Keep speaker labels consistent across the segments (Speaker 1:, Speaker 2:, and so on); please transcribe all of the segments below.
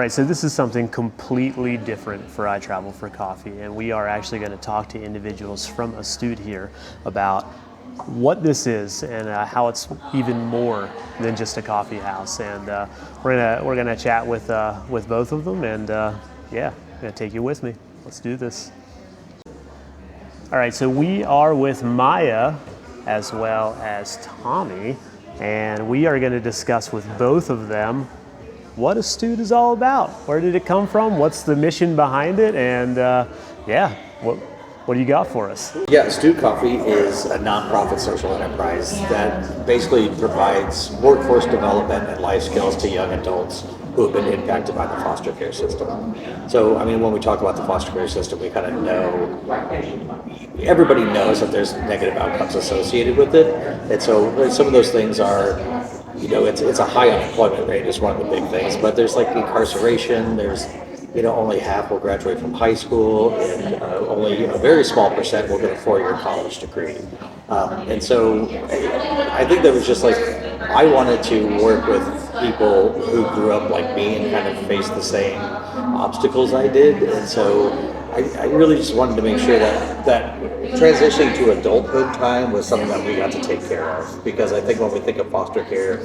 Speaker 1: right, so this is something completely different for I Travel for Coffee, and we are actually going to talk to individuals from Astute here about what this is and how it's even more than just a coffee house. And we're gonna chat with both of them, and yeah, I'm gonna take you with me. Let's do this. All right, so we are with Maya as well as Tommy, and we are going to discuss with both of them what Astute is all about. Where did it come from? What's the mission behind it? And yeah, what do you got for us?
Speaker 2: Yeah, Astute Coffee is a nonprofit social enterprise that basically provides workforce development and life skills to young adults who have been impacted by the foster care system. So, I mean, when we talk about the foster care system, we kind of know, everybody knows that there's negative outcomes associated with it. And so some of those things are, you know, it's a high unemployment rate is one of the big things, but there's like incarceration, there's, you know, only half will graduate from high school, and only, you know, a very small percent will get a 4-year college degree. And so I think that was just like, I wanted to work with people who grew up like me and kind of faced the same obstacles I did. And so I really just wanted to make sure that transitioning to adulthood time was something that we got to take care of. Because I think when we think of foster care,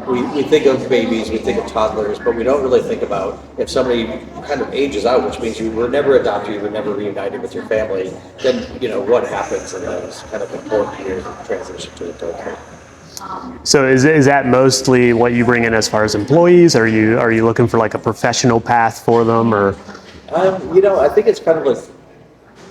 Speaker 2: we think of babies, we think of toddlers, but we don't really think about if somebody kind of ages out, which means you were never adopted, you were never reunited with your family, then, you know, what happens in those kind of important years of transition to adulthood.
Speaker 1: So is that mostly what you bring in as far as employees? Are you looking for like a professional path for them, or?
Speaker 2: You know, I think it's kind of like,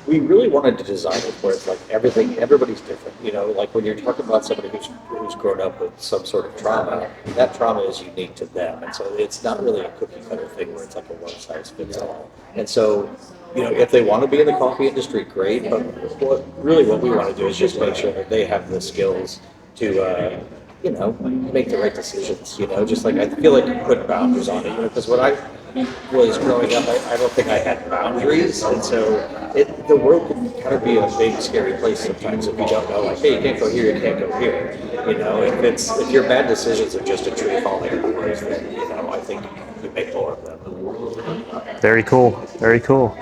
Speaker 2: we really wanted to design it where it's like everybody's different. You know, like when you're talking about somebody who's grown up with some sort of trauma, that trauma is unique to them. And so it's not really a cookie cutter thing where it's like a one size fits all. And so, you know, if they want to be in the coffee industry, great. But what we want to do is just make sure that they have the skills to, you know, make the right decisions. You know, just like I feel like you put boundaries on it. You know, because when I was growing up, I don't think I had boundaries, and so the world can kind of be a big, scary place sometimes if you don't know, like, hey, you can't go here, you can't go here. You know, if your bad decisions are just a tree falling in the woods, then, you know, I think you make more of them.
Speaker 1: Very cool. Very cool.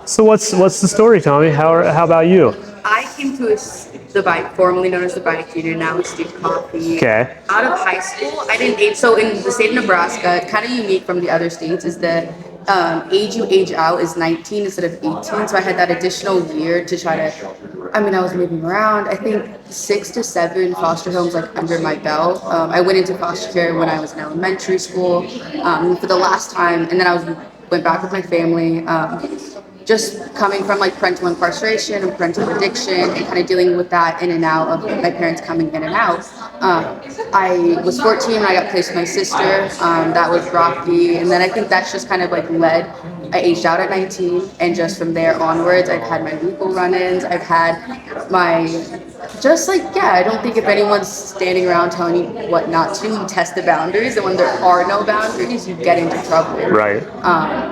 Speaker 1: So what's the story, Tommy? How about you?
Speaker 3: I came to the bike, formerly known as the Bike Union, now Astute Coffee.
Speaker 1: Okay.
Speaker 3: Out of high school, I didn't age. So in the state of Nebraska, kind of unique from the other states is that age you age out is 19 instead of 18. So I had that additional year to try to, I mean, I was moving around. I think 6 to 7 foster homes like under my belt. I went into foster care when I was in elementary school for the last time, and then went back with my family. Just coming from like parental incarceration and parental addiction and kind of dealing with that in and out of my parents coming in and out. I was 14 when I got placed with my sister. That was rocky. And then I think that's just kind of like led. I aged out at 19, and just from there onwards, I've had my legal run-ins. I've had my, just like, yeah, I don't think if anyone's standing around telling you what not to, you test the boundaries, and when there are no boundaries, you get into trouble.
Speaker 1: Right.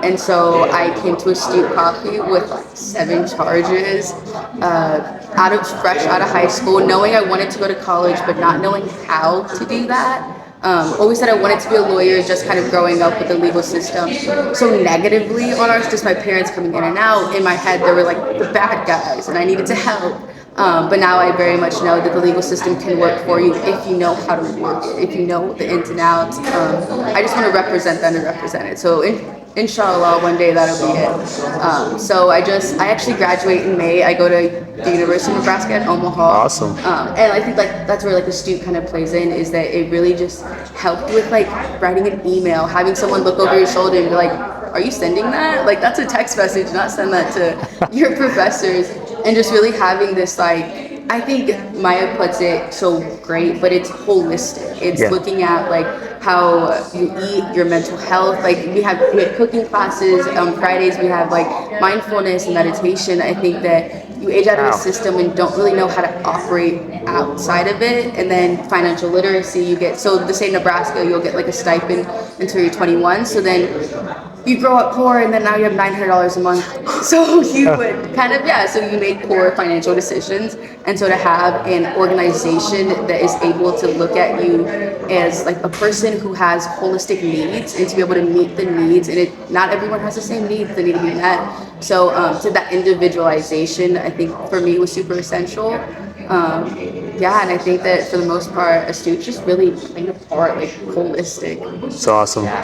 Speaker 3: And so I came to Astute Coffee with like 7 charges, fresh out of high school, knowing I wanted to go to college, but not knowing how to do that. Always said I wanted to be a lawyer, just kind of growing up with the legal system so negatively on ours, just my parents coming in and out. In my head, they were like the bad guys, and I needed to help. But now I very much know that the legal system can work for you if you know how to work it, if you know the ins and outs. I just want to represent them and represent it. So inshallah, one day that'll be it. So I actually graduate in May. I go to the University of Nebraska at Omaha.
Speaker 1: Awesome.
Speaker 3: And I think like that's where like Astute kind of plays in, is that it really just helped with like writing an email, having someone look over your shoulder and be like, are you sending that? Like, that's a text message, not send that to your professors. And just really having this, like, I think Maya puts it so great, but it's holistic. It's looking at like how you eat, your mental health. Like we have cooking classes on Fridays. We have like mindfulness and meditation. I think that you age out of the system and don't really know how to operate outside of it. And then financial literacy, you get, so the state of Nebraska, you'll get like a stipend until you're 21. So then you grow up poor and then now you have $900 a month. So you would kind of, yeah, so you make poor financial decisions. And so to have an organization that is able to look at you as like a person who has holistic needs and to be able to meet the needs, and not everyone has the same needs that need to be met. So to that individualization, I think for me was super essential. Yeah, and I think that for the most part, Astute just really played a part, like holistic.
Speaker 1: It's awesome.
Speaker 3: Yeah.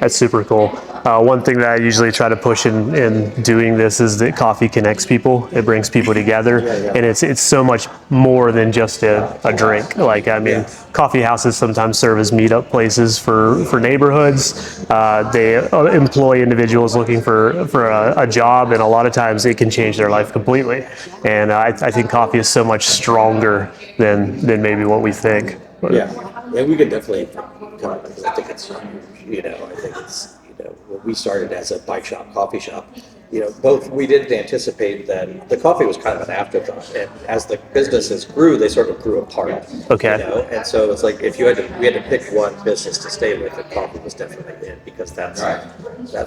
Speaker 1: That's super cool. One thing that I usually try to push in doing this is that coffee connects people. It brings people together, and it's so much more than just a drink. Like, I mean, coffee houses sometimes serve as meetup places for neighborhoods. They employ individuals looking for a job, and a lot of times it can change their life completely. And I think coffee is so much stronger than maybe what we think.
Speaker 2: Yeah, we could definitely come up with, I think it's, I think it's, when we started as a bike shop, coffee shop, we didn't anticipate that the coffee was kind of an afterthought. And as the businesses grew, they sort of grew apart.
Speaker 1: Okay.
Speaker 2: And so it's like if we had to pick one business to stay with, the coffee was definitely in, because that's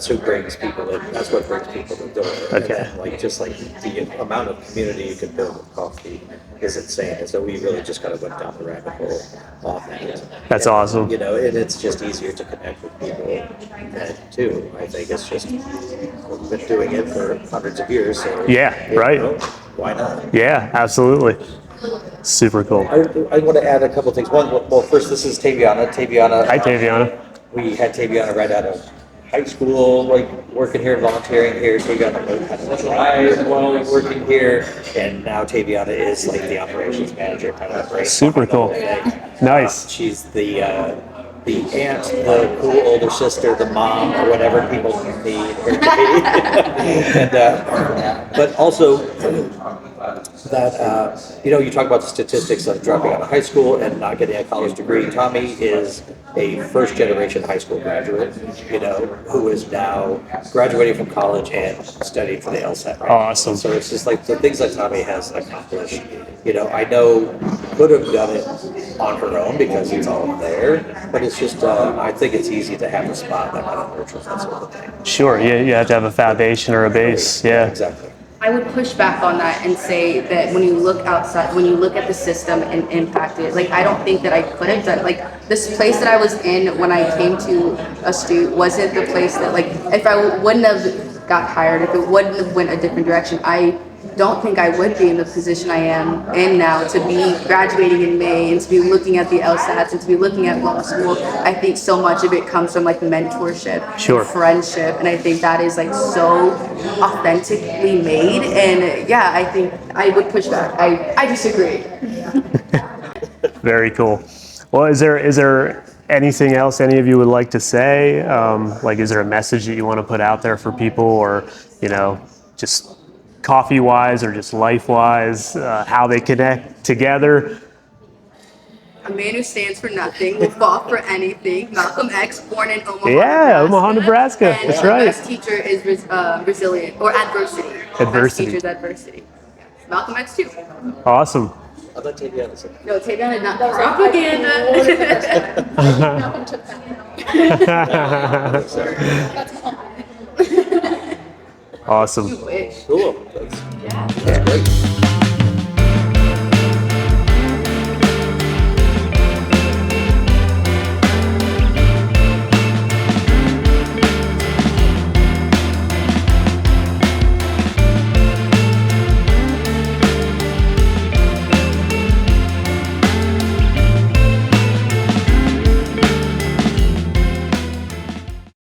Speaker 2: who brings people in. That's what brings people to the door.
Speaker 1: Okay.
Speaker 2: And then, just the amount of community you can build with coffee is insane. And so we really just kind of went down the rabbit hole on that.
Speaker 1: That's awesome.
Speaker 2: And it's just easier to connect with people. And too, I think it's just, we've been doing it for hundreds of years. So,
Speaker 1: right.
Speaker 2: Why not?
Speaker 1: Yeah, absolutely. Super cool.
Speaker 2: I want to add a couple things. One, well, first, this is Taviana.
Speaker 1: Hi, Taviana.
Speaker 2: We had Taviana right out of high school, working here, volunteering here. Taviana kind of drive while working here, and now Taviana is the operations manager, kind of.
Speaker 1: Super cool. Nice.
Speaker 2: She's the aunt, the cool older sister, the mom, or whatever people need her to be. And, but also that, you talk about the statistics of dropping out of high school and not getting a college degree. Tommy is a first generation high school graduate, who is now graduating from college and studying for the LSAT. Right?
Speaker 1: Awesome.
Speaker 2: So it's just the things that Tommy has accomplished. I know could have done it on her own because it's all there, but it's just, I think it's easy to have a spot that kind of nurtures that sort of thing.
Speaker 1: Sure, you have to have a foundation or a base. Yeah.
Speaker 2: Exactly.
Speaker 3: I would push back on that and say that when you look outside, when you look at the system and impact it, I don't think that I could have done, this place that I was in when I came to Astute wasn't the place that, if I wouldn't have got hired, if it wouldn't have went a different direction, I don't think I would be in the position I am in now, to be graduating in May and to be looking at the LSATs and to be looking at law school. I think so much of it comes from mentorship,
Speaker 1: Sure,
Speaker 3: friendship, and I think that is so authentically made. And yeah, I think I would push back. I disagree.
Speaker 1: Very cool. Well, is there anything else any of you would like to say? Is there a message that you want to put out there for people, or just coffee-wise or just life-wise, how they connect together?
Speaker 3: A man who stands for nothing will fall for anything. Malcolm X, born in Omaha,
Speaker 1: Yeah,
Speaker 3: Nebraska.
Speaker 1: Omaha, Nebraska.
Speaker 3: And
Speaker 1: That's
Speaker 3: the
Speaker 1: right.
Speaker 3: best teacher is resilient, or adversity.
Speaker 1: Adversity.
Speaker 3: Best teacher is adversity. Malcolm X too.
Speaker 1: Awesome.
Speaker 2: I'll let Taviana say.
Speaker 3: No, Taviana did not. Propaganda.
Speaker 1: Awesome.
Speaker 3: You wish.
Speaker 2: Cool. That's great.